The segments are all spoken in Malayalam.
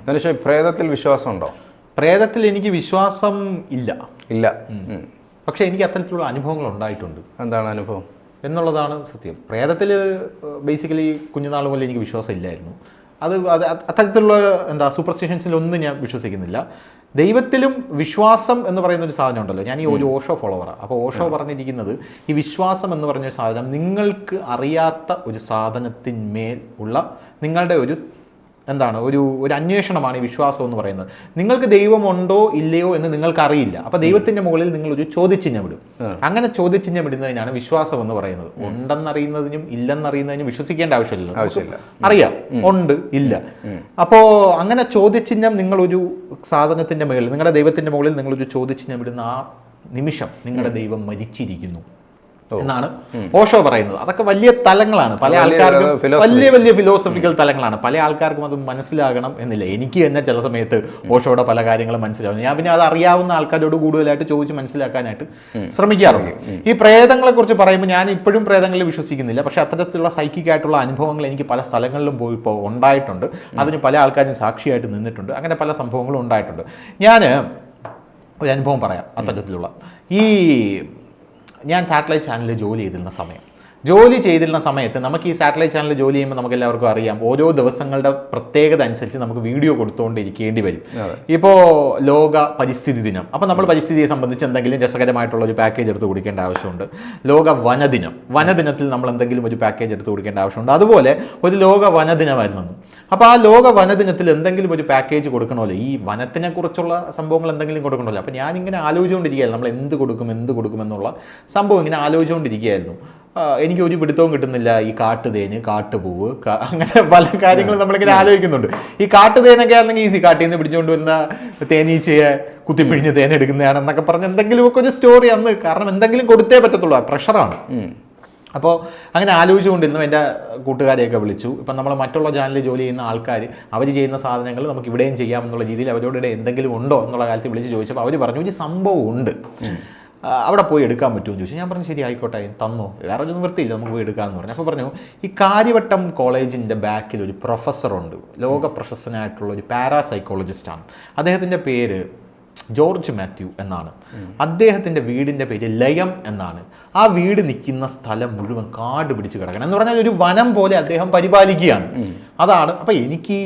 മനുഷ്യ പ്രേതത്തിൽ വിശ്വാസമുണ്ടോ? പ്രേതത്തിൽ എനിക്ക് വിശ്വാസം ഇല്ല. പക്ഷെ എനിക്ക് അത്തരത്തിലുള്ള അനുഭവങ്ങൾ ഉണ്ടായിട്ടുണ്ട്. എന്താണ് അനുഭവം എന്നുള്ളതാണ് സത്യം. പ്രേതത്തിൽ ബേസിക്കലി കുഞ്ഞുനാൾ മുതൽ എനിക്ക് വിശ്വാസം ഇല്ലായിരുന്നു. അത് അത്തരത്തിലുള്ള സൂപ്പർസ്റ്റിഷൻസിലൊന്നും ഞാൻ വിശ്വസിക്കുന്നില്ല. ദൈവത്തിലും വിശ്വാസം എന്ന് പറയുന്ന ഒരു സാധനം ഉണ്ടല്ലോ. ഞാൻ ഈ ഒരു ഓഷോ ഫോളോവറാണ്. അപ്പോൾ ഓഷോ പറഞ്ഞിരിക്കുന്നത് ഈ വിശ്വാസം എന്ന് പറഞ്ഞൊരു സാധനം നിങ്ങൾക്ക് അറിയാത്ത ഒരു സാധനത്തിന്മേൽ ഉള്ള നിങ്ങളുടെ ഒരു ഒരു അന്വേഷണമാണ് ഈ വിശ്വാസം എന്ന് പറയുന്നത്. നിങ്ങൾക്ക് ദൈവമുണ്ടോ ഇല്ലയോ എന്ന് നിങ്ങൾക്ക് അറിയില്ല. അപ്പൊ ദൈവത്തിന്റെ മുകളിൽ നിങ്ങൾ ഒരു ചോദ്യചിഹ്നം ഇടും. അങ്ങനെ ചോദ്യചിഹ്നം ഇടുന്നതിനാണ് വിശ്വാസം എന്ന് പറയുന്നത്. ഉണ്ടെന്നറിയുന്നതിനും ഇല്ലെന്നറിയുന്നതിനും വിശ്വസിക്കേണ്ട ആവശ്യമില്ല. അറിയാം, ഉണ്ട്, ഇല്ല. അപ്പോ അങ്ങനെ ചോദ്യചിഹ്നം നിങ്ങളൊരു സാധനത്തിന്റെ മുകളിൽ, നിങ്ങളുടെ ദൈവത്തിന്റെ മുകളിൽ നിങ്ങളൊരു ചോദ്യചിഹ്നം ഇടുന്ന ആ നിമിഷം നിങ്ങളുടെ ദൈവം മരിച്ചിരിക്കുന്നു എന്നാണ് ഓഷോ പറയുന്നത്. അതൊക്കെ വലിയ തലങ്ങളാണ്. പല ആൾക്കാർക്കും വലിയ ഫിലോസഫിക്കൽ തലങ്ങളാണ്. പല ആൾക്കാർക്കും അത് മനസ്സിലാകണം എന്നില്ല. എനിക്ക് തന്നെ ചില സമയത്ത് ഓഷോയുടെ പല കാര്യങ്ങളും മനസ്സിലാവുന്നു. ഞാൻ പിന്നെ അത് അറിയാവുന്ന ആൾക്കാരോട് കൂടുതലായിട്ട് ചോദിച്ച് മനസ്സിലാക്കാനായിട്ട് ശ്രമിക്കാറുണ്ട്. ഈ പ്രേതങ്ങളെ കുറിച്ച് പറയുമ്പോൾ ഞാൻ ഇപ്പോഴും പ്രേതങ്ങളിൽ വിശ്വസിക്കുന്നില്ല. പക്ഷെ അത്തരത്തിലുള്ള സൈക്കിക് ആയിട്ടുള്ള അനുഭവങ്ങൾ എനിക്ക് പല സ്ഥലങ്ങളിലും പോയിപ്പോൾ ഉണ്ടായിട്ടുണ്ട്. അതിന് പല ആൾക്കാരും സാക്ഷിയായിട്ട് നിന്നിട്ടുണ്ട്. അങ്ങനെ പല സംഭവങ്ങളും ഉണ്ടായിട്ടുണ്ട്. ഞാൻ ഒരു അനുഭവം പറയാം. അത്തരത്തിലുള്ള ഞാൻ സാറ്റലൈറ്റ് ചാനലിൽ ജോലി ചെയ്തിരുന്ന സമയത്ത് നമുക്ക് ഈ സാറ്റലൈറ്റ് ചാനലിൽ ജോലി ചെയ്യുമ്പോൾ നമുക്ക് എല്ലാവർക്കും അറിയാം, ഓരോ ദിവസങ്ങളുടെ പ്രത്യേകത അനുസരിച്ച് നമുക്ക് വീഡിയോ കൊടുത്തുകൊണ്ടിരിക്കേണ്ടി വരും. ഇപ്പോൾ ലോക പരിസ്ഥിതി ദിനം, അപ്പോൾ നമ്മൾ പരിസ്ഥിതിയെ സംബന്ധിച്ച് എന്തെങ്കിലും രസകരമായിട്ടുള്ള ഒരു പാക്കേജ് എടുത്ത് കൊടുക്കേണ്ട ആവശ്യമുണ്ട്. ലോക വനദിനത്തിൽ നമ്മൾ എന്തെങ്കിലും ഒരു പാക്കേജ് എടുത്ത് കൊടുക്കേണ്ട ആവശ്യമുണ്ട്. അതുപോലെ ഒരു ലോക വനദിനമായിരുന്നു. അപ്പോൾ ആ ലോക വനദിനത്തിൽ എന്തെങ്കിലും ഒരു പാക്കേജ് കൊടുക്കണമല്ലോ. ഈ വനത്തിനെ കുറിച്ചുള്ള സംഭവങ്ങൾ എന്തെങ്കിലും കൊടുക്കണമല്ലോ. അപ്പോൾ ഞാനിങ്ങനെ ആലോചിച്ചുകൊണ്ടിരിക്കുകയായിരുന്നു, നമ്മൾ എന്ത് കൊടുക്കും എന്നുള്ള സംഭവം ഇങ്ങനെ ആലോചിച്ചുകൊണ്ടിരിക്കുകയായിരുന്നു. എനിക്ക് ഒരു പിടുത്തവും കിട്ടുന്നില്ല. ഈ കാട്ടുതേന്, കാട്ടുപൂവ്, അങ്ങനെ പല കാര്യങ്ങളും നമ്മളിങ്ങനെ ആലോചിക്കുന്നുണ്ട്. ഈ കാട്ടുതേനൊക്കെ ആണെങ്കിൽ ഈസി, കാട്ടിൽ നിന്ന് പിടിച്ചുകൊണ്ട് വരുന്ന തേനീച്ചയെ കുത്തിപ്പിഴിഞ്ഞ് തേനെടുക്കുന്നതാണെന്നൊക്കെ പറഞ്ഞ് എന്തെങ്കിലുമൊക്കെ ഒരു സ്റ്റോറി അന്ന്, കാരണം എന്തെങ്കിലും കൊടുത്തേ പറ്റത്തുള്ളൂ, പ്രഷറാണ്. അപ്പോൾ അങ്ങനെ ആലോചിച്ചുകൊണ്ടിരുന്നു. എൻ്റെ കൂട്ടുകാരെയൊക്കെ വിളിച്ചു. ഇപ്പം നമ്മൾ മറ്റുള്ള ചാനലിൽ ജോലി ചെയ്യുന്ന ആൾക്കാർ അവർ ചെയ്യുന്ന സാധനങ്ങൾ നമുക്ക് ഇവിടെയും ചെയ്യാമെന്നുള്ള രീതിയിൽ അവരോട് എന്തെങ്കിലും ഉണ്ടോ എന്നുള്ള കാലത്ത് വിളിച്ച് ചോദിച്ചപ്പോൾ അവർ പറഞ്ഞു ഒരു സംഭവം ഉണ്ട്, അവിടെ പോയി എടുക്കാൻ പറ്റുമെന്ന് ചോദിച്ചു. ഞാൻ പറഞ്ഞു ശരി ആയിക്കോട്ടെ, തന്നോ, വേറെ ഒന്നും വൃത്തിയില്ല, നമുക്ക് പോയി എടുക്കാമെന്ന് പറഞ്ഞു. അപ്പോൾ പറഞ്ഞു ഈ കാര്യവട്ടം കോളേജിൻ്റെ ബാക്കിൽ ഒരു പ്രൊഫസറുണ്ട്, ലോക പ്രശസ്തനായിട്ടുള്ള ഒരു പാരാസൈക്കോളജിസ്റ്റാണ്. അദ്ദേഹത്തിൻ്റെ പേര് ജോർജ് മാത്യു എന്നാണ്. അദ്ദേഹത്തിൻ്റെ വീടിൻ്റെ പേര് ലയം എന്നാണ്. ആ വീട് നിൽക്കുന്ന സ്ഥലം മുഴുവൻ കാട് പിടിച്ച് കിടക്കണം എന്ന് പറഞ്ഞാൽ ഒരു വനം പോലെ അദ്ദേഹം പരിപാലിക്കുകയാണ്. അതാണ്. അപ്പം എനിക്ക്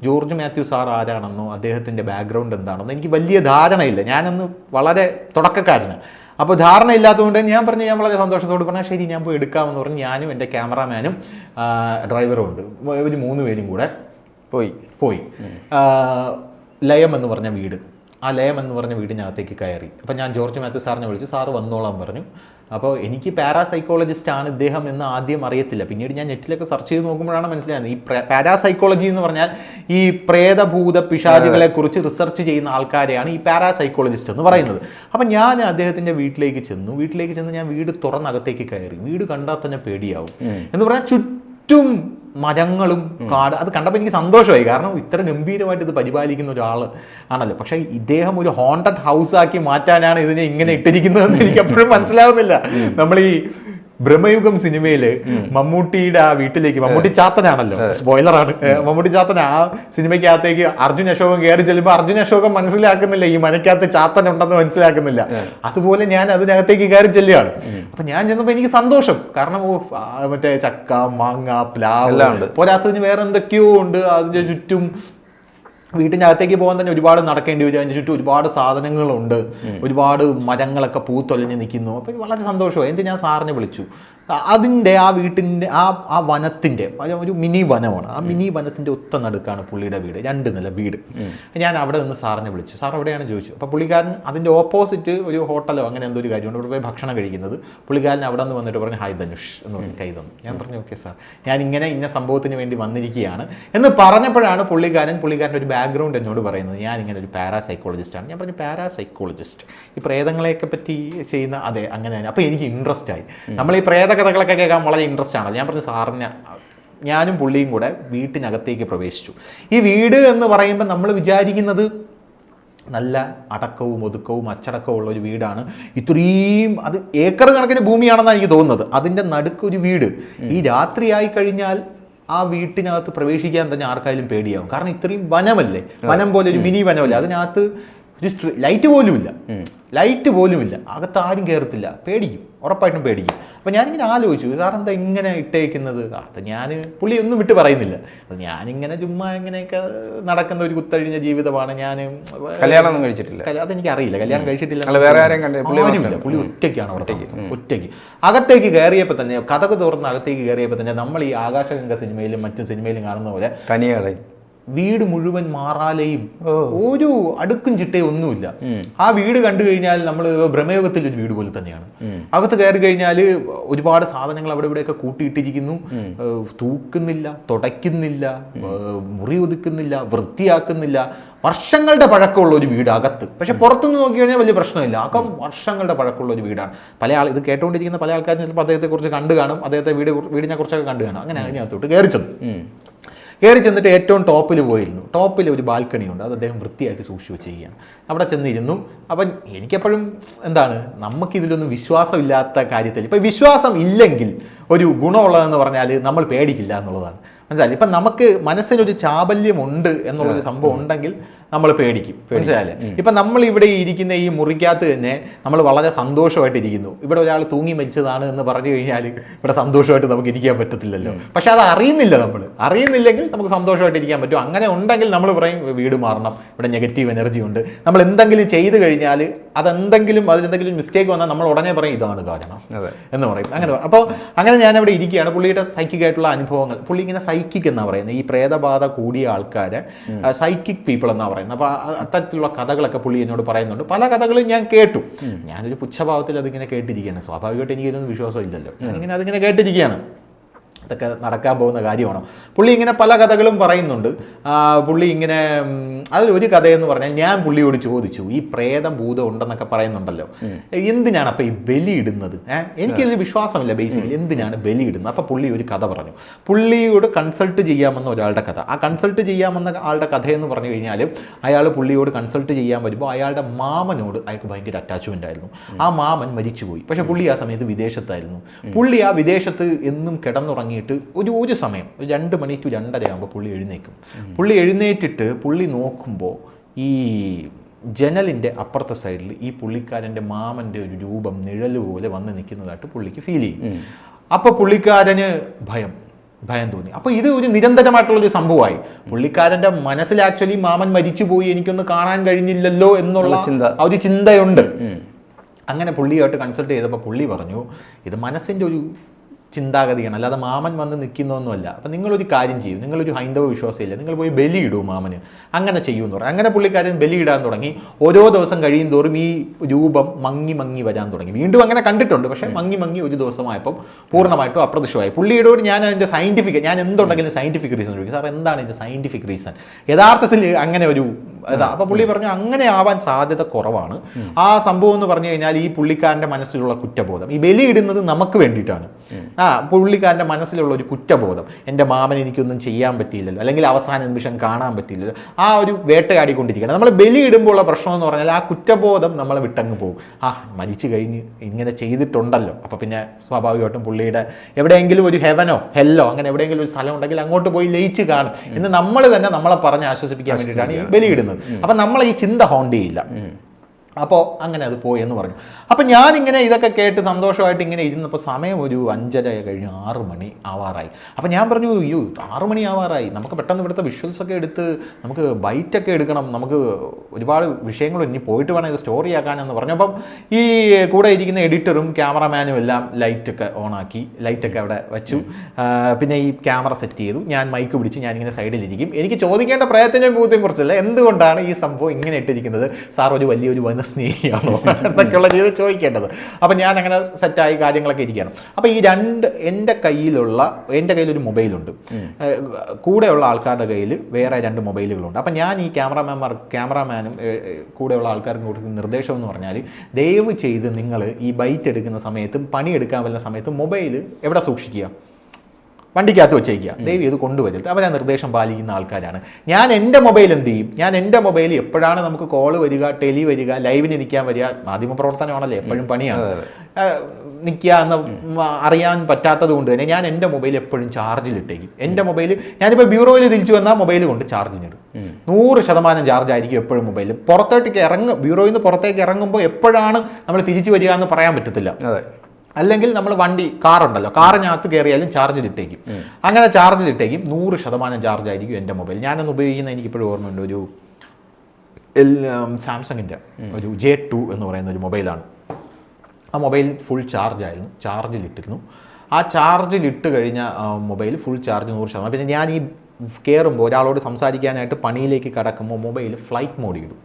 ജോർജ് മാത്യു സാർ ആരാണെന്നോ അദ്ദേഹത്തിൻ്റെ ബാക്ക്ഗ്രൗണ്ട് എന്താണെന്നോ എനിക്ക് വലിയ ധാരണയില്ല. ഞാനന്ന് വളരെ തുടക്കക്കാരന്. അപ്പോൾ ധാരണ ഇല്ലാത്തതുകൊണ്ട് ഞാൻ വളരെ സന്തോഷത്തോട് പറഞ്ഞാൽ ശരി ഞാൻ പോയി എടുക്കാമെന്ന് പറഞ്ഞ് ഞാനും എൻ്റെ ക്യാമറാമാനും ഡ്രൈവറും ഉണ്ട്, ഒരു 3 പേരും കൂടെ പോയി ലയം എന്ന് പറഞ്ഞ വീട്, ആ ലയം എന്ന് പറഞ്ഞ വീടിനകത്തേക്ക് കയറി. അപ്പം ഞാൻ ജോർജ് മാത്യു സാറിനെ വിളിച്ചു. സാറ് വന്നോളാൻ പറഞ്ഞു. അപ്പോൾ എനിക്ക് പാരാസൈക്കോളജിസ്റ്റ് ആണ് ഇദ്ദേഹം എന്ന് ആദ്യം അറിയത്തില്ല. പിന്നീട് ഞാൻ നെറ്റിലൊക്കെ സെർച്ച് ചെയ്ത് നോക്കുമ്പോഴാണ് മനസ്സിലായത് ഈ പാരാസൈക്കോളജി എന്ന് പറഞ്ഞാൽ ഈ പ്രേതഭൂത പിശാചുകളെ കുറിച്ച് റിസർച്ച് ചെയ്യുന്ന ആൾക്കാരെയാണ് ഈ പാരാസൈക്കോളജിസ്റ്റ് എന്ന് പറയുന്നത്. അപ്പം ഞാൻ അദ്ദേഹത്തിൻ്റെ വീട്ടിലേക്ക് ചെന്ന് ഞാൻ വീട് തുറന്നകത്തേക്ക് കയറി. വീട് കണ്ടാൽ തന്നെ പേടിയാവും എന്ന് പറഞ്ഞാൽ ചുറ്റും മരങ്ങളും കാട്. അത് കണ്ടപ്പോൾ എനിക്ക് സന്തോഷമായി, കാരണം ഇത്ര ഗംഭീരമായിട്ട് ഇത് പരിപാലിക്കുന്ന ഒരാൾ ആണല്ലോ. പക്ഷേ ഇദ്ദേഹം ഒരു ഹോണ്ടഡ് ഹൗസ് ആക്കി മാറ്റാനാണ് ഇതിനെ ഇങ്ങനെ ഇട്ടിരിക്കുന്നതെന്ന് എനിക്ക് എപ്പോഴും മനസ്സിലാവുന്നില്ല. നമ്മൾ ഈ ബ്രഹ്മയുഗം സിനിമയില് മമ്മൂട്ടിയുടെ ആ വീട്ടിലേക്ക്, മമ്മൂട്ടി ചാത്തനാണല്ലോ, സ്പോയിലറാണ്, മമ്മൂട്ടി ചാത്തൻ ആ സിനിമയ്ക്കകത്തേക്ക് അർജുൻ അശോകൻ കയറി ചെല്ലുമ്പോൾ അർജുൻ അശോകൻ മനസ്സിലാക്കുന്നില്ല ഈ മനക്കകത്ത് ചാത്തൻ ഉണ്ടെന്ന് മനസ്സിലാക്കുന്നില്ല. അതുപോലെ ഞാൻ അതിനകത്തേക്ക് കയറി ചെല്ലുകയാണ്. അപ്പൊ ഞാൻ ചെന്നപ്പോൾ എനിക്ക് സന്തോഷം, കാരണം മറ്റേ ചക്ക, മാങ്ങ, പ്ലാവ്, പോരാത്തതിന് വേറെ എന്തൊക്കെയോ ഉണ്ട്. അതിന്റെ ചുറ്റും വീട്ടിൻ്റെ അകത്തേക്ക് പോകാൻ തന്നെ ഒരുപാട് നടക്കേണ്ടി വരും. അതിൻ്റെ ചുറ്റും ഒരുപാട് സാധനങ്ങളുണ്ട്, ഒരുപാട് മരങ്ങളൊക്കെ പൂത്തൊലഞ്ഞ് നിൽക്കുന്നു. അപ്പം വളരെ സന്തോഷമായി. എന്നിട്ട് ഞാൻ സാറിനെ വിളിച്ചു. അതിൻ്റെ ആ വീട്ടിൻ്റെ ആ വനത്തിൻ്റെ ഒരു മിനി വനമാണ്. ആ മിനി വനത്തിൻ്റെ ഒത്ത നടുക്കാണ് പുള്ളിയുടെ വീട്, 2 നില വീട്. ഞാൻ അവിടെ നിന്ന് സാറിനെ വിളിച്ചു. സാർ എവിടെയാണ് ചോദിച്ചു. അപ്പോൾ പുള്ളിക്കാരൻ അതിൻ്റെ ഓപ്പോസിറ്റ് ഒരു ഹോട്ടലോ അങ്ങനെ എന്തോ ഒരു കാര്യമുണ്ട്, അവിടെ പോയി ഭക്ഷണം കഴിക്കുന്നത്. പുള്ളിക്കാരൻ അവിടെ നിന്ന് വന്നിട്ട് പറഞ്ഞു ഹായ് ധനുഷ് എന്ന് പറഞ്ഞ് കൈ തന്നു. ഞാൻ പറഞ്ഞു ഓക്കെ സാർ, ഞാൻ ഇന്ന സംഭവത്തിന് വേണ്ടി വന്നിരിക്കുകയാണ് എന്ന് പറഞ്ഞപ്പോഴാണ് പുള്ളിക്കാരൻ്റെ ഒരു ബാക്ക്ഗ്രൗണ്ട് എന്നോട് പറയുന്നത്. ഞാൻ ഇങ്ങനെ ഒരു പാരാസൈക്കോളജിസ്റ്റാണ്. ഞാൻ പറഞ്ഞു പാരാസൈക്കോളജിസ്റ്റ്, ഈ പ്രേതങ്ങളെയൊക്കെ പറ്റി ചെയ്യുന്ന, അതെ അങ്ങനെ തന്നെ. അപ്പോൾ എനിക്ക് ഇൻട്രസ്റ്റ് ആയി. നമ്മൾ ഈ കഥകളൊക്കെ കേൾക്കാൻ വളരെ ഇൻട്രസ്റ്റ് ആണല്ലോ. ഞാൻ പറഞ്ഞു സാറിന്, ഞാനും പുള്ളിയും കൂടെ വീട്ടിനകത്തേക്ക് പ്രവേശിച്ചു. ഈ വീട് എന്ന് പറയുമ്പോൾ നമ്മൾ വിചാരിക്കുന്നത് നല്ല അടക്കവും ഒതുക്കവും അച്ചടക്കവും ഉള്ള ഒരു വീടാണ്. ഇത്രയും അത് ഏക്കർ കണക്കിന് ഭൂമിയാണെന്നാണ് എനിക്ക് തോന്നുന്നത്. അതിൻ്റെ നടുക്കൊരു വീട്. ഈ രാത്രിയായി കഴിഞ്ഞാൽ ആ വീട്ടിനകത്ത് പ്രവേശിക്കാൻ തന്നെ ആർക്കായാലും പേടിയാവും. കാരണം ഇത്രയും വനമല്ലേ, വനം പോലെ ഒരു മിനി വനമല്ലേ, അതിനകത്ത് ഒരു ലൈറ്റ് പോലുമില്ല, അകത്ത് ആരും കയറത്തില്ല, പേടിക്കും, ഉറപ്പായിട്ടും പേടിക്കും. അപ്പം ഞാനിങ്ങനെ ആലോചിച്ചു, സാറെന്താ ഇങ്ങനെ ഇട്ടേക്കുന്നത്? അത് പുള്ളി ഒന്നും വിട്ട് പറയുന്നില്ല. അത് ഞാനിങ്ങനെ ചുമ്മാ ഇങ്ങനെയൊക്കെ നടക്കുന്ന ഒരു കുത്തഴിഞ്ഞ ജീവിതമാണ്. ഞാൻ കല്യാണം കഴിച്ചിട്ടില്ല, അതെനിക്ക് അറിയില്ല, കല്യാണം കഴിച്ചിട്ടില്ല, വേറെ ആരെയും ആരുമില്ല, പുള്ളി ഒറ്റയ്ക്കാണ് അവിടെ, ഒറ്റയ്ക്ക്. അകത്തേക്ക് കയറിയപ്പോൾ തന്നെ, കഥക് തുറന്ന് അകത്തേക്ക് കയറിയപ്പോൾ തന്നെ നമ്മൾ ഈ ആകാശഗംഗ സിനിമയിലും മറ്റു സിനിമയിലും കാണുന്ന പോലെ തനിയാളെ വീട് മുഴുവൻ മാറാലയും ഒരു അടുക്കും ചിട്ടയും ഒന്നുമില്ല. ആ വീട് കണ്ടു കഴിഞ്ഞാൽ നമ്മൾ ബ്രഹ്മയോഗത്തിൽ ഒരു വീട് പോലെ തന്നെയാണ്. അകത്ത് കയറി കഴിഞ്ഞാൽ ഒരുപാട് സാധനങ്ങൾ അവിടെ ഇവിടെയൊക്കെ കൂട്ടിയിട്ടിരിക്കുന്നു. തൂക്കുന്നില്ല, തുടയ്ക്കുന്നില്ല, മുറി ഒതുക്കുന്നില്ല, വൃത്തിയാക്കുന്നില്ല. വർഷങ്ങളുടെ പഴക്കമുള്ള ഒരു വീട് അകത്ത്. പക്ഷെ പുറത്തുനിന്ന് നോക്കി കഴിഞ്ഞാൽ വലിയ പ്രശ്നമില്ല. അകം വർഷങ്ങളുടെ പഴക്കമുള്ള ഒരു വീടാണ്. ഇത് കേട്ടുകൊണ്ടിരിക്കുന്ന പല ആൾക്കാരും ചിലപ്പോൾ അദ്ദേഹത്തെ കുറിച്ച് കണ്ടു കാണും, അദ്ദേഹത്തെ വീടിനെ കുറിച്ചൊക്കെ കണ്ടു കാണും. അങ്ങനെ അതിനകത്തോട്ട് കയറി ചെന്നിട്ട് ഏറ്റവും ടോപ്പിൽ പോയിരുന്നു. ടോപ്പിൽ ഒരു ബാൽക്കണി ഉണ്ട്, അത് അദ്ദേഹം വൃത്തിയാക്കി സൂക്ഷിച്ച് വെച്ചിരിക്കുകയാണ്. അവിടെ ചെന്നിരുന്നു. അപ്പം എനിക്കെപ്പോഴും നമുക്കിതിലൊന്നും വിശ്വാസമില്ലാത്ത കാര്യത്തിൽ, ഇപ്പം വിശ്വാസം ഇല്ലെങ്കിൽ ഒരു ഗുണമുള്ളതെന്ന് പറഞ്ഞാൽ നമ്മൾ പേടിക്കില്ല എന്നുള്ളതാണ്. മനസ്സിലായില്ലേ? ഇപ്പം നമുക്ക് മനസ്സിനൊരു ചാബല്യമുണ്ട് എന്നുള്ളൊരു സംഭവം ഉണ്ടെങ്കിൽ നമ്മൾ പേടിക്കും. മനസ്സിലായില്ലേ? ഇപ്പം നമ്മൾ ഇവിടെ ഇരിക്കുന്ന ഈ മുറിക്കകത്ത് തന്നെ നമ്മൾ വളരെ സന്തോഷമായിട്ടിരിക്കുന്നു. ഇവിടെ ഒരാൾ തൂങ്ങി മരിച്ചതാണ് എന്ന് പറഞ്ഞു കഴിഞ്ഞാൽ ഇവിടെ സന്തോഷമായിട്ട് നമുക്ക് ഇരിക്കാൻ പറ്റത്തില്ലല്ലോ. പക്ഷെ അത് അറിയുന്നില്ല. അറിയുന്നില്ലെങ്കിൽ നമുക്ക് സന്തോഷമായിട്ട് ഇരിക്കാൻ പറ്റും. അങ്ങനെ ഉണ്ടെങ്കിൽ നമ്മൾ പറയും വീട് മാറണം, ഇവിടെ നെഗറ്റീവ് എനർജി ഉണ്ട്. നമ്മൾ എന്തെങ്കിലും ചെയ്തു കഴിഞ്ഞാൽ അതിലെന്തെങ്കിലും മിസ്റ്റേക്ക് വന്നാൽ നമ്മൾ ഉടനെ പറയും ഇതാണ് കാരണം എന്ന് പറയും. അപ്പോൾ അങ്ങനെ ഞാൻ അവിടെ ഇരിക്കുകയാണ്. പുള്ളിയുടെ സൈക്കിക് ആയിട്ടുള്ള അനുഭവങ്ങൾ, പുള്ളി ഇങ്ങനെ സൈക്കിക് എന്നാണ് പറയുന്നത്, ഈ പ്രേതബാധ കൂടിയ ആൾക്കാരെ സൈക്കിക് പീപ്പിൾ എന്നാണ് പറയുന്നത്. അപ്പോൾ അത്തരത്തിലുള്ള കഥകളൊക്കെ പുള്ളി എന്നോട് പറയുന്നുണ്ട്. പല കഥകളും ഞാൻ കേട്ടു. ഞാനൊരു പുച്ഛഭാവത്തിൽ അതിങ്ങനെ കേട്ടിരിക്കുകയാണ്. സ്വാഭാവികമായിട്ട് എനിക്കിതൊന്നും വിശ്വാസം ഇല്ലല്ലോ. അതിങ്ങനെ കേട്ടിരിക്കുകയാണ്. ഇതൊക്കെ നടക്കാൻ പോകുന്ന കാര്യമാണോ? പുള്ളി ഇങ്ങനെ പല കഥകളും പറയുന്നുണ്ട്. പുള്ളി ഇങ്ങനെ അതിലൊരു കഥയെന്ന് പറഞ്ഞാൽ, ഞാൻ പുള്ളിയോട് ചോദിച്ചു, ഈ പ്രേതം ഭൂതം ഉണ്ടെന്നൊക്കെ പറയുന്നുണ്ടല്ലോ, എന്തിനാണ് അപ്പം ഈ ബലി ഇടുന്നത്? എനിക്കിതിൽ വിശ്വാസമില്ല ബേസിക്കലി, എന്തിനാണ് ബലി ഇടുന്നത്? അപ്പം പുള്ളി ഒരു കഥ പറഞ്ഞു. പുള്ളിയോട് കൺസൾട്ട് ചെയ്യാമെന്ന ഒരാളുടെ കഥ. ആ കൺസൾട്ട് ചെയ്യാമെന്ന ആളുടെ കഥയെന്ന് പറഞ്ഞു കഴിഞ്ഞാൽ, അയാൾ പുള്ളിയോട് കൺസൾട്ട് ചെയ്യാൻ വരുമ്പോൾ അയാളുടെ മാമനോട് അയാൾക്ക് ഭയങ്കര അറ്റാച്ച്മെൻ്റ് ആയിരുന്നു. ആ മാമൻ മരിച്ചുപോയി. പക്ഷേ പുള്ളി ആ സമയത്ത് വിദേശത്തായിരുന്നു. പുള്ളി ആ വിദേശത്ത് എന്നും കിടന്നുറങ്ങി ഒരു സമയം 2 മണി to 2:30 ആകുമ്പോൾ പുള്ളി എഴുന്നേക്കും. പുള്ളി എഴുന്നേറ്റിട്ട് പുള്ളി നോക്കുമ്പോൾ ഈ ജനലിൻ്റെ അപ്പുറത്തെ സൈഡിൽ ഈ പുള്ളിക്കാരൻ്റെ മാമൻ്റെ ഒരു രൂപം നിഴല് പോലെ വന്ന് നിൽക്കുന്നതായിട്ട് പുള്ളിക്ക് ഫീൽ ചെയ്യും. അപ്പോൾ പുള്ളിക്കാരന് ഭയം തോന്നി. അപ്പോൾ ഇത് ഒരു നിരന്തരമായിട്ടുള്ളൊരു സംഭവമായി. പുള്ളിക്കാരൻ്റെ മനസ്സിൽ ആക്ച്വലി മാമൻ മരിച്ചുപോയി, എനിക്കൊന്ന് കാണാൻ കഴിഞ്ഞില്ലല്ലോ എന്നുള്ള ഒരു ചിന്തയുണ്ട്. അങ്ങനെ പുള്ളിയായിട്ട് കൺസൾട്ട് ചെയ്തപ്പോൾ പുള്ളി പറഞ്ഞു, ഇത് മനസ്സിൻ്റെ ഒരു ചിന്താഗതിയാണ്, അല്ലാതെ മാമൻ വന്ന് നിൽക്കുന്നൊന്നുമല്ല. അപ്പം നിങ്ങളൊരു കാര്യം ചെയ്യും, നിങ്ങളൊരു ഹൈന്ദവ വിശ്വാസമില്ല, നിങ്ങൾ പോയി ബലി ഇടൂ മാമന്, അങ്ങനെ ചെയ്യുമെന്ന് പറയും. അങ്ങനെ പുള്ളിക്കാരൻ ബലി ഇടാൻ തുടങ്ങി. ഓരോ ദിവസം കഴിയും തോറും ഈ രൂപം മങ്ങി വരാൻ തുടങ്ങി. വീണ്ടും അങ്ങനെ കണ്ടിട്ടുണ്ട്, പക്ഷേ മങ്ങി ഒരു ദിവസമായപ്പം പൂർണ്ണമായിട്ടും അപ്രത്യക്ഷമായി. പുള്ളിയോട് ഞാൻ അതിൻ്റെ ഞാൻ എന്തുണ്ടെങ്കിലും സയൻറ്റിഫിക് റീസൺ ചോദിക്കും, സാർ എന്താണ് ഇതിൻ്റെ സയൻറ്റിഫിക് റീസൺ? യഥാർത്ഥത്തിൽ അങ്ങനെ ഒരു അപ്പോൾ പുള്ളി പറഞ്ഞു അങ്ങനെ ആവാൻ സാധ്യത കുറവാണ്. ആ സംഭവം എന്ന് പറഞ്ഞു കഴിഞ്ഞാൽ ഈ പുള്ളിക്കാരൻ്റെ മനസ്സിലുള്ള കുറ്റബോധം, ഈ ബലി ഇടുന്നത് നമുക്ക് വേണ്ടിയിട്ടാണ്. പുള്ളിക്കാരൻ്റെ മനസ്സിലുള്ള ഒരു കുറ്റബോധം, എൻ്റെ മാമൻ എനിക്കൊന്നും ചെയ്യാൻ പറ്റിയില്ലല്ലോ, അല്ലെങ്കിൽ അവസാന നിമിഷം കാണാൻ പറ്റിയില്ലല്ലോ, ആ ഒരു വേട്ടയാടിക്കൊണ്ടിരിക്കുകയാണ്. നമ്മൾ ബലി ഇടുമ്പോഴുള്ള പ്രശ്നം എന്ന് പറഞ്ഞാൽ ആ കുറ്റബോധം നമ്മളെ വിട്ടങ്ങ് പോകും. മരിച്ചു കഴിഞ്ഞ് ഇങ്ങനെ ചെയ്തിട്ടുണ്ടല്ലോ, അപ്പോൾ പിന്നെ സ്വാഭാവികമായിട്ടും പുള്ളിയുടെ എവിടെയെങ്കിലും ഒരു ഹെവനോ ഹെല്ലോ അങ്ങനെ എവിടെയെങ്കിലും ഒരു സ്ഥലം ഉണ്ടെങ്കിൽ അങ്ങോട്ട് പോയി ലയിച്ച് കാണും എന്ന് നമ്മൾ തന്നെ നമ്മളെ പറഞ്ഞ് ആശ്വസിപ്പിക്കാൻ വേണ്ടിയിട്ടാണ് ഈ ബലി ഇടുന്നത്. അപ്പം നമ്മൾ ഈ ചിന്ത ഹോണ്ട് ചെയ്യില്ല. അപ്പോൾ അങ്ങനെ അത് പോയി എന്ന് പറഞ്ഞു. അപ്പം ഞാനിങ്ങനെ ഇതൊക്കെ കേട്ട് സന്തോഷമായിട്ട് ഇങ്ങനെ ഇരുന്നപ്പോൾ സമയം ഒരു 5:30 കഴിഞ്ഞ് 6 മണി ആവാറായി. അപ്പം ഞാൻ പറഞ്ഞു, 6 മണി ആവാറായി, നമുക്ക് പെട്ടെന്ന് ഇവിടുത്തെ വിഷ്വൽസൊക്കെ എടുത്ത് നമുക്ക് ബൈറ്റൊക്കെ എടുക്കണം, നമുക്ക് ഒരുപാട് വിഷയങ്ങൾ ഇനി പോയിട്ട് വേണം ഇത് സ്റ്റോറി ആക്കാനെന്ന് പറഞ്ഞു. അപ്പം ഈ കൂടെ ഇരിക്കുന്ന എഡിറ്ററും ക്യാമറമാനും എല്ലാം ലൈറ്റൊക്കെ ഓണാക്കി, ലൈറ്റൊക്കെ അവിടെ വെച്ചു. പിന്നെ ഈ ക്യാമറ സെറ്റ് ചെയ്തു. ഞാൻ മൈക്ക് പിടിച്ച് ഞാനിങ്ങനെ സൈഡിലിരിക്കും. എനിക്ക് ചോദിക്കേണ്ട പ്രയത്നം ബോധ്യം കുറച്ചല്ല, എന്തുകൊണ്ടാണ് ഈ സംഭവം ഇങ്ങനെ ഇട്ടിരിക്കുന്നത്, സാർ ഒരു വലിയൊരു സ്നേഹിയാണോ എന്നൊക്കെയുള്ള ചെയ്ത് ചോദിക്കേണ്ടത്. അപ്പം ഞാൻ അങ്ങനെ സെറ്റായി കാര്യങ്ങളൊക്കെ ഇരിക്കുകയാണ്. അപ്പം ഈ എൻ്റെ കയ്യിലൊരു മൊബൈലുണ്ട്, കൂടെയുള്ള ആൾക്കാരുടെ കയ്യിൽ വേറെ 2 മൊബൈലുകളുണ്ട്. അപ്പം ഞാൻ ഈ ക്യാമറാമാനും കൂടെയുള്ള ആൾക്കാർക്കും കൊടുക്കുന്ന നിർദ്ദേശം എന്ന് പറഞ്ഞാൽ, ദയവ് ചെയ്ത് നിങ്ങൾ ഈ ബൈറ്റ് എടുക്കുന്ന സമയത്തും പണിയെടുക്കാൻ വരുന്ന സമയത്തും മൊബൈൽ എവിടെ സൂക്ഷിക്കുക? വണ്ടിക്കകത്ത് വെച്ചേക്കുക, ദയവ് ചെയ്ത് കൊണ്ടുവരരുത്. അവർ ആ നിർദ്ദേശം പാലിക്കുന്ന ആൾക്കാരാണ്. ഞാൻ എൻ്റെ മൊബൈൽ എന്ത് ചെയ്യും? ഞാൻ എൻ്റെ മൊബൈൽ എപ്പോഴാണ് നമുക്ക് കോള് വരിക, ടെലി വരിക, ലൈവിന് നിൽക്കാൻ വരിക, മാധ്യമ പ്രവർത്തനമാണല്ലോ, എപ്പോഴും പണിയാണ്, നിൽക്കുക എന്ന് അറിയാൻ പറ്റാത്തത് കൊണ്ട് തന്നെ ഞാൻ എൻ്റെ മൊബൈൽ എപ്പോഴും ചാർജിലിട്ടേക്കും. എൻ്റെ മൊബൈൽ ഞാനിപ്പോൾ ബ്യൂറോയിൽ തിരിച്ചു വന്നാൽ മൊബൈൽ കൊണ്ട് ചാർജിനിടും. 100% ചാർജ് ആയിരിക്കും എപ്പോഴും മൊബൈൽ. ബ്യൂറോയിൽ നിന്ന് പുറത്തേക്ക് ഇറങ്ങുമ്പോൾ എപ്പോഴാണ് നമ്മൾ തിരിച്ചു വരിക എന്ന് പറയാൻ പറ്റത്തില്ല. അല്ലെങ്കിൽ നമ്മൾ കാറുണ്ടല്ലോ, കാറിനകത്ത് കയറിയാലും ചാർജിലിട്ടേക്കും. അങ്ങനെ ചാർജിലിട്ടേക്കും 100% ചാർജ് ആയിരിക്കും എൻ്റെ മൊബൈൽ. ഞാനൊന്ന് ഉപയോഗിക്കുന്ന എനിക്കിപ്പോഴും ഓർമ്മയുണ്ട്, ഒരു സാംസങ്ങിൻ്റെ ഒരു J2 എന്ന് പറയുന്ന ഒരു മൊബൈലാണ്. ആ മൊബൈൽ ഫുൾ ചാർജായിരുന്നു, ചാർജിലിട്ടിരുന്നു. ആ ചാർജിലിട്ട് കഴിഞ്ഞ മൊബൈൽ ഫുൾ ചാർജ് 100%. പിന്നെ ഞാൻ ഈ കയറുമ്പോൾ ഒരാളോട് സംസാരിക്കാനായിട്ട് പണിയിലേക്ക് കടക്കുമ്പോൾ മൊബൈൽ ഫ്ലൈറ്റ് മോഡ് ഇടും.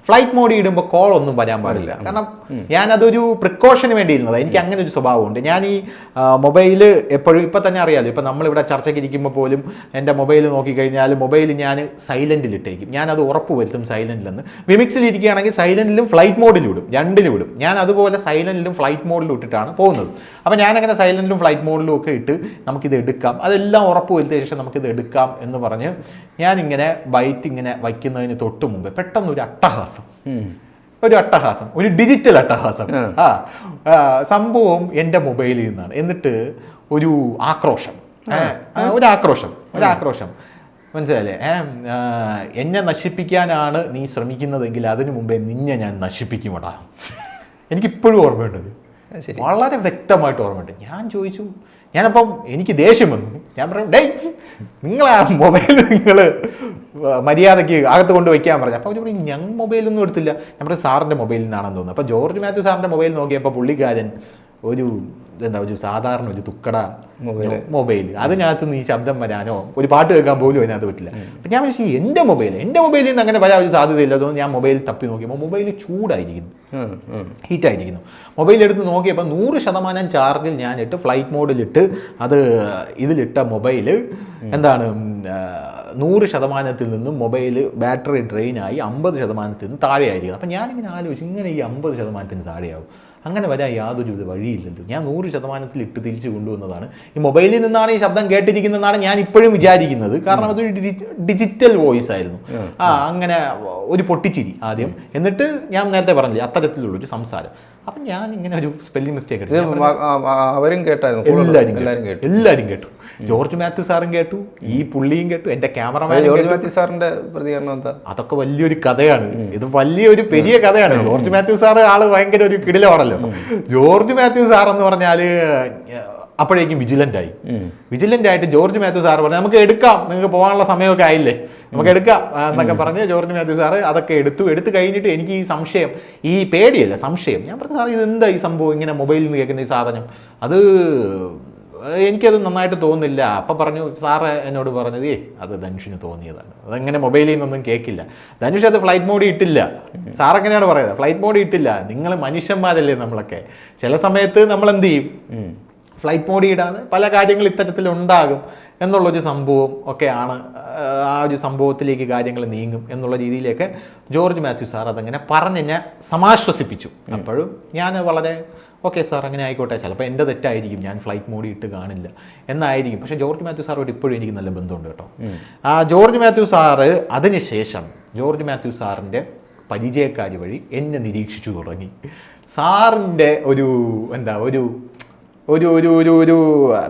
ഫ്ലൈറ്റ് മോഡ് ഇടുമ്പോൾ കോൾ ഒന്നും വരാൻ പാടില്ല. കാരണം ഞാനതൊരു പ്രിക്കോഷന് വേണ്ടി ഇരുന്നത്. എനിക്ക് അങ്ങനെ ഒരു സ്വഭാവമുണ്ട്. ഞാൻ ഈ മൊബൈൽ എപ്പോഴും ഇപ്പം തന്നെ അറിയാമല്ലോ, ഇപ്പം നമ്മളിവിടെ ചർച്ചയ്ക്ക് ഇരിക്കുമ്പോൾ പോലും എൻ്റെ മൊബൈൽ നോക്കിക്കഴിഞ്ഞാൽ മൊബൈൽ ഞാൻ സൈലൻറ്റിലിട്ടേക്കും. ഞാനത് ഉറപ്പ് വരുത്തും സൈലൻറ്റിലെന്ന്. വിമിക്സിൽ ഇരിക്കുകയാണെങ്കിൽ സൈലൻറ്റിലും ഫ്ലൈറ്റ് മോഡിലും ഇടും, രണ്ടിലും ഇടും. ഞാൻ അതുപോലെ സൈലൻറ്റിലും ഫ്ലൈറ്റ് മോഡിലും ഇട്ടിട്ടാണ് പോകുന്നത്. അപ്പോൾ ഞാനങ്ങനെ സൈലൻറ്റിലും ഫ്ലൈറ്റ് മോഡിലും ഒക്കെ ഇട്ട് നമുക്കിത് എടുക്കാം, അതെല്ലാം ഉറപ്പ് വരുത്തിയ ശേഷം നമുക്കിത് എടുക്കാം എന്ന് പറഞ്ഞ് ഞാനിങ്ങനെ ബൈറ്റ് ഇങ്ങനെ വയ്ക്കുന്നതിന് തൊട്ട് മുമ്പ് പെട്ടെന്നൊരു അട്ടഹാസം, ഒരു ഡിജിറ്റൽ അട്ടഹാസം. സംഭവം എൻ്റെ മൊബൈലിൽ നിന്നാണ്. എന്നിട്ട് ഒരു ആക്രോശം, ഒരാക്രോശം മനസ്സിലല്ലേ? എന്നെ നശിപ്പിക്കാനാണ് നീ ശ്രമിക്കുന്നതെങ്കിൽ അതിനു മുമ്പേ നിന്നെ ഞാൻ നശിപ്പിക്കുമടാ. എനിക്കിപ്പോഴും ഓർമ്മയുണ്ടത്, വളരെ വ്യക്തമായിട്ട് ഓർമ്മയുണ്ട്. ഞാൻ ചോദിച്ചു, ഞാനപ്പം എനിക്ക് ദേഷ്യം വന്നു. ഞാൻ പറഞ്ഞു, ഡേയ് നിങ്ങൾ ആ മൊബൈൽ നിങ്ങൾ മര്യാദയ്ക്ക് അകത്ത് കൊണ്ട് വയ്ക്കാൻ പറഞ്ഞു. അപ്പോൾ അവർ പറഞ്ഞു, ഞങ്ങൾ മൊബൈലൊന്നും എടുത്തില്ല. ഞാൻ പറഞ്ഞു, സാറിൻ്റെ മൊബൈലിൽ നിന്നാണെന്ന് തോന്നുന്നു. അപ്പോൾ ജോർജ് മാത്യു സാറിൻ്റെ മൊബൈൽ നോക്കിയപ്പോൾ പുള്ളിക്കാരൻ ഒരു സാധാരണ ഒരു തുക്കട മൊബൈൽ, അതിനകത്ത് ഈ ശബ്ദം വരാനോ ഒരു പാട്ട് കേൾക്കാൻ പോലും അതിനകത്ത് പറ്റില്ല. അപ്പം ഞാൻ വിളിച്ചു, എൻ്റെ മൊബൈലിൽ നിന്ന് അങ്ങനെ വരാൻ ഒരു സാധ്യതയില്ല. അതുകൊണ്ട് ഞാൻ മൊബൈൽ തപ്പി നോക്കിയപ്പോൾ മൊബൈൽ ചൂടായിരിക്കുന്നു, ഹീറ്റായിരിക്കുന്നു. മൊബൈൽ എടുത്ത് നോക്കിയപ്പോൾ 100% ചാർജിൽ ഞാനിട്ട് ഫ്ലൈറ്റ് മോഡിലിട്ട് അത് ഇതിലിട്ട മൊബൈൽ 100% നിന്നും മൊബൈൽ ബാറ്ററി ഡ്രെയിനായി 50% നിന്ന് താഴെയായിരിക്കും. അപ്പം ഞാനിങ്ങനെ ആലോചിച്ചു, ഇങ്ങനെ ഈ 50% താഴെയാവും, അങ്ങനെ വരാൻ യാതൊരു വഴിയില്ലല്ലോ. ഞാൻ 100% ഇട്ട് തിരിച്ചു കൊണ്ടുവന്നതാണ്. ഈ മൊബൈലിൽ നിന്നാണ് ഈ ശബ്ദം കേട്ടിരിക്കുന്നതെന്നാണ് ഞാൻ ഇപ്പോഴും വിചാരിക്കുന്നത്. കാരണം അതൊരു ഡിജിറ്റൽ വോയിസ് ആയിരുന്നു. അങ്ങനെ ഒരു പൊട്ടിച്ചിരി ആദ്യം, എന്നിട്ട് ഞാൻ നേരത്തെ പറഞ്ഞില്ലേ അത്തരത്തിലുള്ളൊരു സംസാരം. അപ്പം ഞാൻ ഇങ്ങനെ ഒരു സ്പെല്ലിംഗ് മിസ്റ്റേക്ക് അവരും കേട്ടായിരുന്നു, എല്ലാവരും കേട്ടു. ജോർജ് മാത്യു സാറും കേട്ടു, ഈ പുള്ളിയും കേട്ടു, എൻ്റെ ക്യാമറമാൻ. ജോർജ് മാത്യു സാറിന്റെ പ്രതികരണം എന്താ? അതൊക്കെ വലിയൊരു കഥയാണ്. ഇത് വലിയൊരു പെരിയ കഥയാണ്. ജോർജ് മാത്യു സാറ് ആള് ഭയങ്കര ഒരു കിടിലമാണല്ലോ. ജോർജ് മാത്യു സാർ എന്ന് പറഞ്ഞാൽ അപ്പോഴേക്കും വിജിലൻ്റ് ആയിട്ട് ജോർജ് മാത്യു സാർ പറഞ്ഞു, നമുക്ക് എടുക്കാം, നിങ്ങൾക്ക് പോകാനുള്ള സമയമൊക്കെ ആയില്ലേ, നമുക്ക് എടുക്കാം എന്നൊക്കെ പറഞ്ഞ് ജോർജ് മാത്യു സാറ് അതൊക്കെ എടുത്തു കഴിഞ്ഞിട്ട് എനിക്ക് ഈ സംശയം, ഈ പേടിയല്ല സംശയം. ഞാൻ പറഞ്ഞു, സാർ ഇതെന്താ ഈ സംഭവം, ഇങ്ങനെ മൊബൈലിൽ നിന്ന് കേൾക്കുന്ന ഈ സാധനം, അത് എനിക്കത് നന്നായിട്ട് തോന്നുന്നില്ല. അപ്പം പറഞ്ഞു, സാറ് എന്നോട് പറഞ്ഞത്, അത് ധനുഷിന് തോന്നിയതാണ്, അതങ്ങനെ മൊബൈലിൽ നിന്നൊന്നും കേൾക്കില്ല. ധനുഷ് അത് ഫ്ലൈറ്റ് മോഡിൽ ഇട്ടില്ല. സാർ എങ്ങനെയാണ് പറയുന്നത്, ഫ്ലൈറ്റ് മോഡിൽ ഇട്ടില്ല. നിങ്ങൾ മനുഷ്യന്മാരല്ലേ നമ്മളൊക്കെ, ചില സമയത്ത് നമ്മൾ എന്ത് ചെയ്യും, ഫ്ലൈറ്റ് മോഡിൽ ഇടാതെ പല കാര്യങ്ങൾ ഇത്തരത്തിലുണ്ടാകും എന്നുള്ളൊരു സംഭവം ഒക്കെയാണ്. ആ ഒരു സംഭവത്തിലേക്ക് കാര്യങ്ങൾ നീങ്ങും എന്നുള്ള രീതിയിലേക്ക് ജോർജ് മാത്യു സാർ അതങ്ങനെ പറഞ്ഞ് എന്നെ സമാശ്വസിപ്പിച്ചു. അപ്പോഴും ഞാൻ വളരെ ഓക്കെ സാർ, അങ്ങനെ ആയിക്കോട്ടെ, ചിലപ്പോൾ എൻ്റെ തെറ്റായിരിക്കും, ഞാൻ ഫ്ലൈറ്റ് മോഡിൽ ഇട്ട് കാണില്ല എന്നായിരിക്കും. പക്ഷേ ജോർജ് മാത്യു സാറോട് ഇപ്പോഴും എനിക്ക് നല്ല ബന്ധമുണ്ട് കേട്ടോ. ആ ജോർജ് മാത്യു സാറ് അതിനുശേഷം ജോർജ് മാത്യു സാറിൻ്റെ പരിചയക്കാരി വഴി എന്നെ നിരീക്ഷിച്ചു തുടങ്ങി. സാറിൻ്റെ ഒരു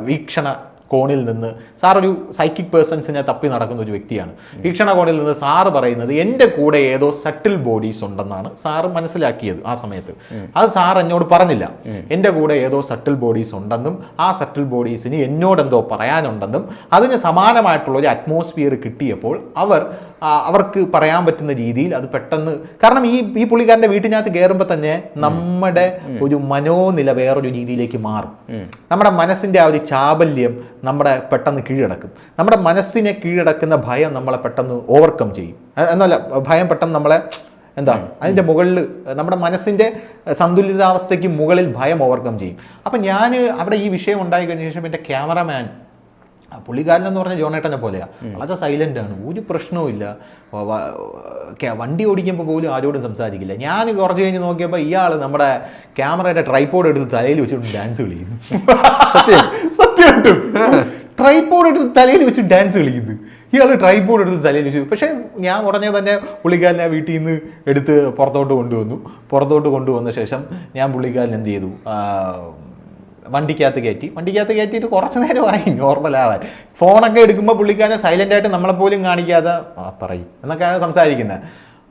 വീക്ഷണ കോണിൽ നിന്ന്, സാർ ഒരു സൈക്കിക് പേഴ്സൺസിനെ തപ്പി നടക്കുന്ന ഒരു വ്യക്തിയാണ്. വീക്ഷണകോണിൽ നിന്ന് സാറ് പറയുന്നത് എൻ്റെ കൂടെ ഏതോ സട്ടിൽ ബോഡീസ് ഉണ്ടെന്നാണ് സാറ് മനസ്സിലാക്കിയത് ആ സമയത്ത്. അത് സാർ എന്നോട് പറഞ്ഞില്ല. എൻ്റെ കൂടെ ഏതോ സട്ടിൽ ബോഡീസ് ഉണ്ടെന്നും ആ സട്ടിൽ ബോഡീസിന് എന്നോടെന്തോ പറയാനുണ്ടെന്നും അതിന് സമാനമായിട്ടുള്ള ഒരു അറ്റ്മോസ്ഫിയർ കിട്ടിയപ്പോൾ അവർക്ക് പറയാൻ പറ്റുന്ന രീതിയിൽ അത് പെട്ടെന്ന്, കാരണം ഈ പുള്ളിക്കാരൻ്റെ വീട്ടിനകത്ത് കയറുമ്പോൾ തന്നെ നമ്മുടെ ഒരു മനോനില വേറൊരു രീതിയിലേക്ക് മാറും. നമ്മുടെ മനസ്സിൻ്റെ ആ ഒരു ചാബല്യം നമ്മുടെ പെട്ടെന്ന് കീഴടക്കും. നമ്മുടെ മനസ്സിനെ കീഴടക്കുന്ന ഭയം നമ്മളെ പെട്ടെന്ന് ഓവർകം ചെയ്യും. എന്നല്ല, ഭയം പെട്ടെന്ന് നമ്മളെ അതിൻ്റെ മുകളിൽ, നമ്മുടെ മനസ്സിൻ്റെ സന്തുലിതാവസ്ഥയ്ക്ക് മുകളിൽ ഭയം ഓവർകം ചെയ്യും. അപ്പം ഞാൻ അവിടെ ഈ വിഷയം ഉണ്ടായി കഴിഞ്ഞ ശേഷം എൻ്റെ ക്യാമറമാൻ, പുള്ളിക്കാരനെന്ന് പറഞ്ഞാൽ ജോണേട്ടനെ പോലെയാണ്, വളരെ സൈലൻ്റ് ആണ്, ഒരു പ്രശ്നവും ഇല്ല. വണ്ടി ഓടിക്കുമ്പോൾ പോലും ആരോടും സംസാരിക്കില്ല. ഞാൻ കുറച്ച് കഴിഞ്ഞ് നോക്കിയപ്പോൾ ഇയാൾ നമ്മുടെ ക്യാമറയുടെ ട്രൈപോഡ് എടുത്ത് തലയിൽ വെച്ചിട്ട് ഡാൻസ് കളിക്കുന്നു. സത്യമായിട്ടും ട്രൈപോഡ് എടുത്ത് തലയിൽ വെച്ച് ഡാൻസ് കളിക്കുന്നു. ഇയാൾ ട്രൈപോഡ് എടുത്ത് തലയിൽ വെച്ച്. പക്ഷേ ഞാൻ ഉടനെ തന്നെ പുള്ളിക്കാരനെ വീട്ടിൽ നിന്ന് എടുത്ത് പുറത്തോട്ട് കൊണ്ടുവന്ന ശേഷം ഞാൻ പുള്ളിക്കാരൻ എന്ത് ചെയ്തു, വണ്ടിക്കകത്ത് കയറ്റിയിട്ട് കുറച്ച് നേരമായി നോർമലാവാൻ. ഫോണൊക്കെ എടുക്കുമ്പോൾ പുള്ളിക്കാരൻ സൈലൻ്റ് ആയിട്ട് നമ്മളെപ്പോലും കാണിക്കാതെ പറയും എന്നൊക്കെയാണ് സംസാരിക്കുന്നത്.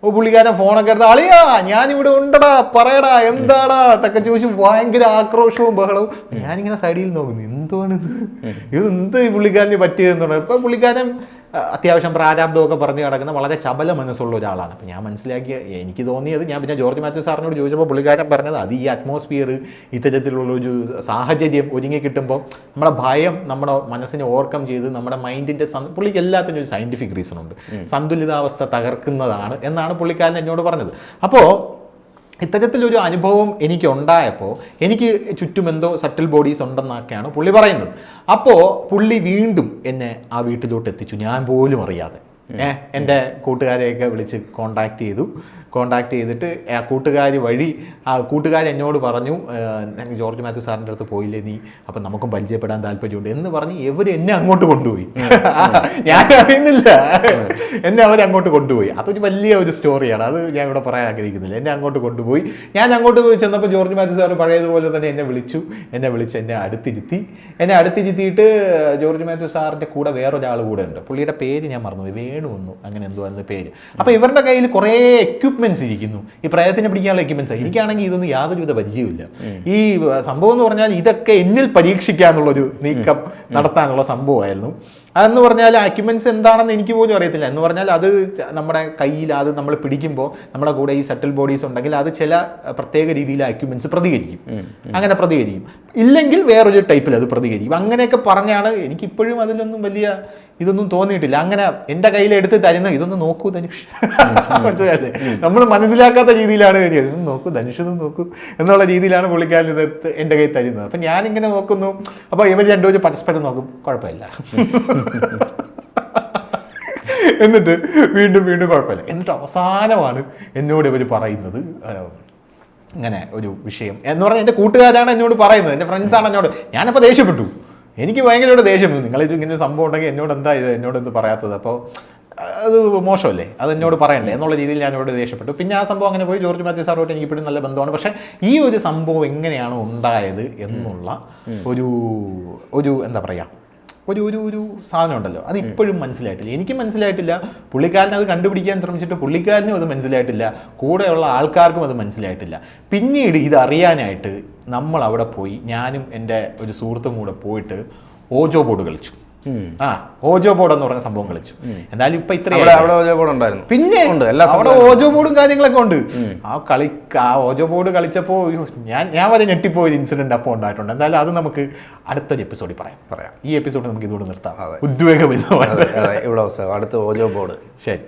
ഓ പുള്ളിക്കാരൻ ഫോണൊക്കെ എടുത്ത് അളിയാ ഞാനിവിടെ ഉണ്ടടാ പറയടാ എന്താടാ എന്നൊക്കെ ചോദിച്ചു ഭയങ്കര ആക്രോശവും ബഹളവും. ഞാനിങ്ങനെ സൈഡിൽ നോക്കുന്നു, എന്തുവാണിത്, എന്ത് പുള്ളിക്കാരന് പറ്റിയതെന്ന് പറഞ്ഞാൽ. ഇപ്പം പുള്ളിക്കാരൻ അത്യാവശ്യം പ്രാരാബ്ദമൊക്കെ പറഞ്ഞു കിടക്കുന്ന വളരെ ചപല മനസ്സുള്ള ഒരാളാണ്. അപ്പം ഞാൻ മനസ്സിലാക്കിയ എനിക്ക് തോന്നിയത്, ഞാൻ പിന്നെ ജോർജ് മാത്യു സാറിനോട് ചോദിച്ചപ്പോൾ പുള്ളിക്കാരൻ പറഞ്ഞത് അത് ഈ അറ്റ്മോസ്ഫിയർ ഇത്തരത്തിലുള്ള ഒരു സാഹചര്യം ഒരുങ്ങി കിട്ടുമ്പോൾ നമ്മുടെ ഭയം നമ്മുടെ മനസ്സിനെ ഓവർകം ചെയ്ത് നമ്മുടെ മൈൻഡിൻ്റെ പുള്ളിക്ക് എല്ലാത്തിനും ഒരു സയൻറ്റിഫിക് റീസൺ ഉണ്ട്, സന്തുലിതാവസ്ഥ തകർക്കുന്നതാണ് എന്നാണ് പുള്ളിക്കാരൻ എന്നോട് പറഞ്ഞത്. അപ്പോൾ ഇത്തരത്തിലൊരു അനുഭവം എനിക്കുണ്ടായപ്പോൾ എനിക്ക് ചുറ്റും എന്തോ സട്ടിൽ ബോഡീസ് ഉണ്ടെന്നൊക്കെയാണ് പുള്ളി പറയുന്നത്. അപ്പോൾ പുള്ളി വീണ്ടും എന്നെ ആ വീട്ടിലോട്ട് എത്തിച്ചു, ഞാൻ പോലും അറിയാതെ. എൻ്റെ കൂട്ടുകാരെയൊക്കെ വിളിച്ച് കോണ്ടാക്ട് ചെയ്തിട്ട് ആ കൂട്ടുകാരി വഴി എന്നോട് പറഞ്ഞു, ജോർജ് മാത്യു സാറിൻ്റെ അടുത്ത് പോയില്ലേ നീ, അപ്പം നമുക്കും പരിചയപ്പെടാൻ താല്പര്യമുണ്ട് എന്ന് പറഞ്ഞ് എന്നെ അങ്ങോട്ട് കൊണ്ടുപോയി. ഞാൻ അറിയുന്നില്ല, എന്നെ അവരങ്ങോട്ട് കൊണ്ടുപോയി. അതൊരു വലിയ ഒരു സ്റ്റോറിയാണ്, അത് ഞാൻ ഇവിടെ പറയാൻ ആഗ്രഹിക്കുന്നില്ല. എന്നെ അങ്ങോട്ട് കൊണ്ടുപോയി. ഞാൻ അങ്ങോട്ട് പോയി ചെന്നപ്പോൾ ജോർജ് മാത്യു സാർ പഴയതുപോലെ തന്നെ എന്നെ വിളിച്ച് എന്നെ അടുത്തിരുത്തിയിട്ട് ജോർജ് മാത്യു സാറിൻ്റെ കൂടെ വേറൊരാൾ കൂടെ ഉണ്ട്. പുള്ളിയുടെ പേര് ഞാൻ മറന്നുപോയി, വേണു വന്നു അങ്ങനെ എന്തോ ആയിരുന്നു പേര്. അപ്പോൾ ഇവരുടെ കയ്യിൽ കുറേ എക്യുപ്മെന്റ്സ് ഇരിക്കുന്നു, ഈ പ്രയത്തിനെ പിടിക്കാനുള്ള എക്യുപ്മെന്റ്സ്. എനിക്കാണെങ്കിൽ ഇതൊന്നും യാതൊരുവിധ പരിചയമില്ല. ഈ സംഭവം എന്ന് പറഞ്ഞാൽ ഇതൊക്കെ എന്നിൽ പരീക്ഷിക്കാന്നുള്ളൊരു നീക്കം നടത്താനുള്ള സംഭവമായിരുന്നു. അതെന്ന് പറഞ്ഞാൽ അക്യുമെന്റ്സ് എന്താണെന്ന് എനിക്ക് പോലും അറിയത്തില്ല. എന്ന് പറഞ്ഞാൽ അത് നമ്മുടെ കയ്യിൽ അത് നമ്മൾ പിടിക്കുമ്പോൾ നമ്മുടെ കൂടെ ഈ സട്ടിൽ ബോഡീസ് ഉണ്ടെങ്കിൽ അത് ചില പ്രത്യേക രീതിയിൽ അക്യുമെന്റ്സ് പ്രതികരിക്കും, അങ്ങനെ പ്രതികരിക്കും. ഇല്ലെങ്കിൽ വേറൊരു ടൈപ്പിൽ അത് പ്രതികരിക്കും. അങ്ങനെയൊക്കെ പറഞ്ഞാണ്, എനിക്കിപ്പോഴും അതിലൊന്നും വലിയ ഇതൊന്നും തോന്നിയിട്ടില്ല. അങ്ങനെ എൻ്റെ കയ്യിൽ എടുത്ത് തരുന്ന ഇതൊന്ന് നോക്കൂ ധനുഷ്, മനസ്സിലായില്ലേ, നമ്മൾ മനസ്സിലാക്കാത്ത രീതിയിലാണ് കാര്യം. ഇതൊന്നും നോക്കൂ ധനുഷ്, ഇതൊന്നും നോക്കൂ എന്നുള്ള രീതിയിലാണ് പുള്ളിക്കാരൻ ഇത് എൻ്റെ കയ്യിൽ തരുന്നത്. അപ്പം ഞാനിങ്ങനെ നോക്കുന്നു. അപ്പോൾ ഇവർ രണ്ടുപേരും പരസ്പരം നോക്കും, കുഴപ്പമില്ല. എന്നിട്ട് വീണ്ടും കുഴപ്പമില്ല. എന്നിട്ട് അവസാനമാണ് എന്നോട് ഇവർ പറയുന്നത് ഇങ്ങനെ ഒരു വിഷയം എന്ന് പറഞ്ഞാൽ, എൻ്റെ കൂട്ടുകാരാണ് എന്നോട് പറയുന്നത്, എൻ്റെ ഫ്രണ്ട്സാണ് എന്നോട്. ഞാനപ്പോൾ ദേഷ്യപ്പെട്ടു, എനിക്ക് ഭയങ്കര ദേഷ്യം. നിങ്ങളിത് ഇങ്ങനെ ഒരു സംഭവം ഉണ്ടെങ്കിൽ എന്നോട് എന്ത് പറയാത്തത്, അപ്പോൾ അത് മോശമല്ലേ, അത് എന്നോട് പറയണ്ടേ എന്നുള്ള രീതിയിൽ ഞാനോട് ദേഷ്യപ്പെട്ടു. പിന്നെ ആ സംഭവം അങ്ങനെ പോയി. ജോർജ് മാത്യു സാറുമായിട്ട് എനിക്ക് ഇപ്പോഴും നല്ല ബന്ധമാണ്. പക്ഷേ ഈ ഒരു സംഭവം എങ്ങനെയാണ് ഉണ്ടായത് എന്നുള്ള ഒരു എന്താ പറയുക, ഒരു സാധനം ഉണ്ടല്ലോ, അത് ഇപ്പോഴും മനസ്സിലായിട്ടില്ല. എനിക്ക് മനസ്സിലായിട്ടില്ല, പുള്ളിക്കാരൻ അത് കണ്ടുപിടിക്കാൻ ശ്രമിച്ചിട്ട് പുള്ളിക്കാരനും അത് മനസ്സിലായിട്ടില്ല, കൂടെയുള്ള ആൾക്കാർക്കും അത് മനസ്സിലായിട്ടില്ല. പിന്നീട് ഇത് അറിയാനായിട്ട് നമ്മൾ അവിടെ പോയി, ഞാനും എൻ്റെ ഒരു സുഹൃത്തും കൂടെ പോയിട്ട് ഓജോ ബോർഡ് കളിച്ചു. ഓജോ ബോർഡ് എന്ന് പറഞ്ഞ സംഭവം കളിച്ചു. എന്തായാലും ഇപ്പൊ ഇത്രയും പിന്നെ അവിടെ ഓജോ ബോർഡും കാര്യങ്ങളൊക്കെ ഉണ്ട്. ആ ഓജോ ബോർഡ് കളിച്ചപ്പോ ഞാൻ വരെ ഞെട്ടിപ്പോയ ഇൻസിഡന്റ് അപ്പോൾ ഉണ്ടായിട്ടുണ്ട്. എന്തായാലും അത് നമുക്ക് അടുത്തൊരു എപ്പിസോഡിൽ പറയാം. ഈ എപ്പിസോഡ് നമുക്ക് ഇതുകൊണ്ട് നിർത്താം. ഉദ്വേഗം ഇവിടെ അടുത്ത ഓജോ ബോർഡ്. ശരി.